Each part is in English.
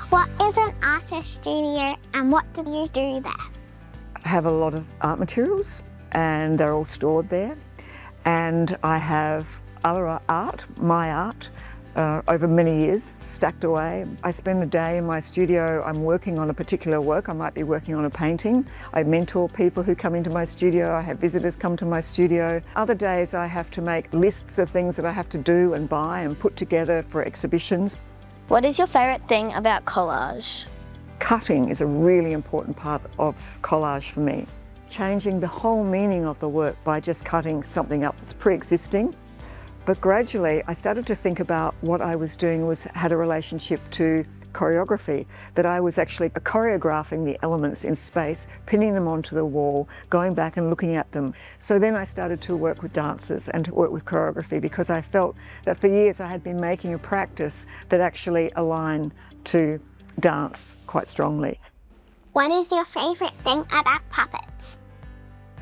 What is an artist studio and what do you do there? I have a lot of art materials and they're all stored there. And I have other art, my art, over many years, stacked away. I spend a day in my studio, I'm working on a particular work. I might be working on a painting. I mentor people who come into my studio. I have visitors come to my studio. Other days I have to make lists of things that I have to do and buy and put together for exhibitions. What is your favourite thing about collage? Cutting is a really important part of collage for me. Changing the whole meaning of the work by just cutting something up that's pre-existing. But gradually I started to think about what I was doing had a relationship to choreography, that I was actually choreographing the elements in space, pinning them onto the wall, going back and looking at them. So then I started to work with dancers and to work with choreography because I felt that for years I had been making a practice that actually aligned to dance quite strongly. What is your favourite thing about puppets?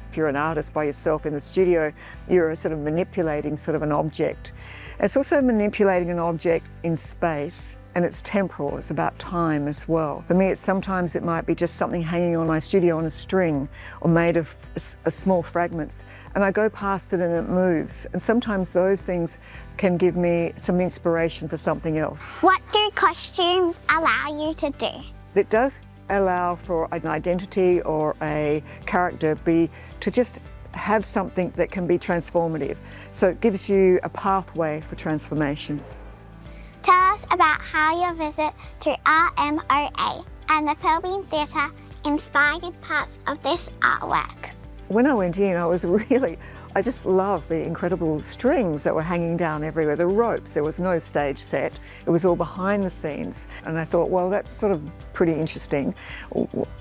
If you're an artist by yourself in the studio, you're sort of manipulating sort of an object. It's also manipulating an object in space, and it's temporal, it's about time as well. For me, sometimes it might be just something hanging on my studio on a string or made of small fragments, and I go past it and it moves. And sometimes those things can give me some inspiration for something else. What do costumes allow you to do? It does allow for an identity or a character to just have something that can be transformative. So it gives you a pathway for transformation. Tell us about how your visit to RMOA and the Melbourne Theatre inspired parts of this artwork. When I went in, I just loved the incredible strings that were hanging down everywhere, the ropes. There was no stage set. It was all behind the scenes. And I thought, well, that's sort of pretty interesting.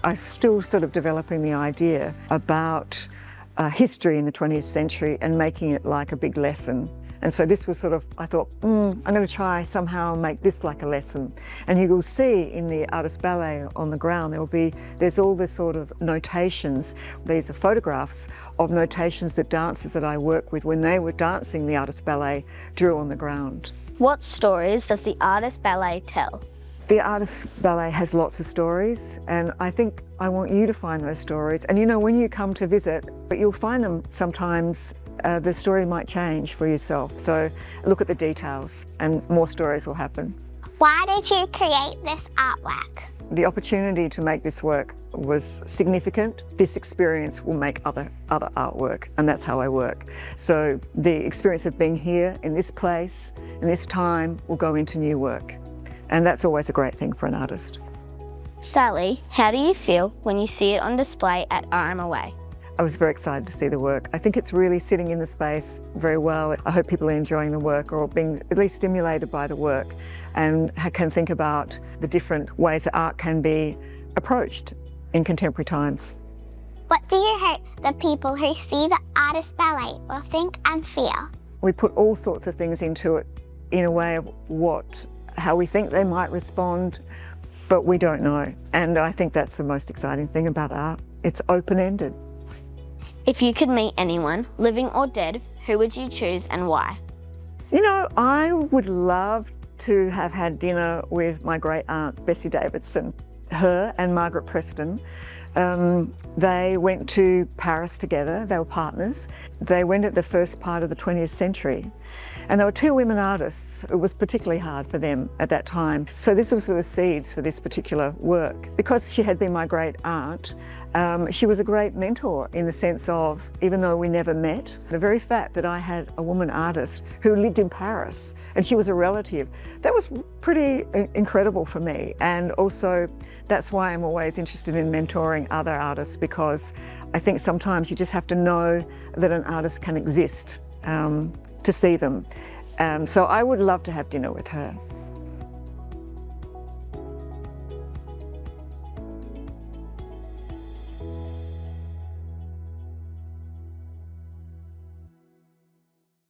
I'm still sort of developing the idea about history in the 20th century and making it like a big lesson. And so this was sort of, I thought, I'm going to try somehow make this like a lesson. And you will see in the artist ballet on the ground, there's all this sort of notations. These are photographs of notations that dancers that I work with when they were dancing the artist ballet drew on the ground. What stories does the artist ballet tell? The artist ballet has lots of stories, and I think I want you to find those stories. And you know, when you come to visit, you'll find them sometimes. The story might change for yourself. So look at the details and more stories will happen. Why did you create this artwork? The opportunity to make this work was significant. This experience will make other artwork, and that's how I work. So the experience of being here in this place, in this time, will go into new work. And that's always a great thing for an artist. Sally, how do you feel when you see it on display at RMOA? I was very excited to see the work. I think it's really sitting in the space very well. I hope people are enjoying the work or being at least stimulated by the work and can think about the different ways that art can be approached in contemporary times. What do you hope the people who see the artist ballet will think and feel? We put all sorts of things into it in a way of how we think they might respond, but we don't know. And I think that's the most exciting thing about art. It's open-ended. If you could meet anyone, living or dead, who would you choose and why? You know, I would love to have had dinner with my great aunt, Bessie Davidson. Her and Margaret Preston, they went to Paris together, they were partners. They went at the first part of the 20th century. And there were two women artists. It was particularly hard for them at that time. So this was the seeds for this particular work. Because she had been my great aunt, she was a great mentor in the sense of, even though we never met, the very fact that I had a woman artist who lived in Paris and she was a relative, that was pretty incredible for me. And also, that's why I'm always interested in mentoring other artists, because I think sometimes you just have to know that an artist can exist to see them. So I would love to have dinner with her.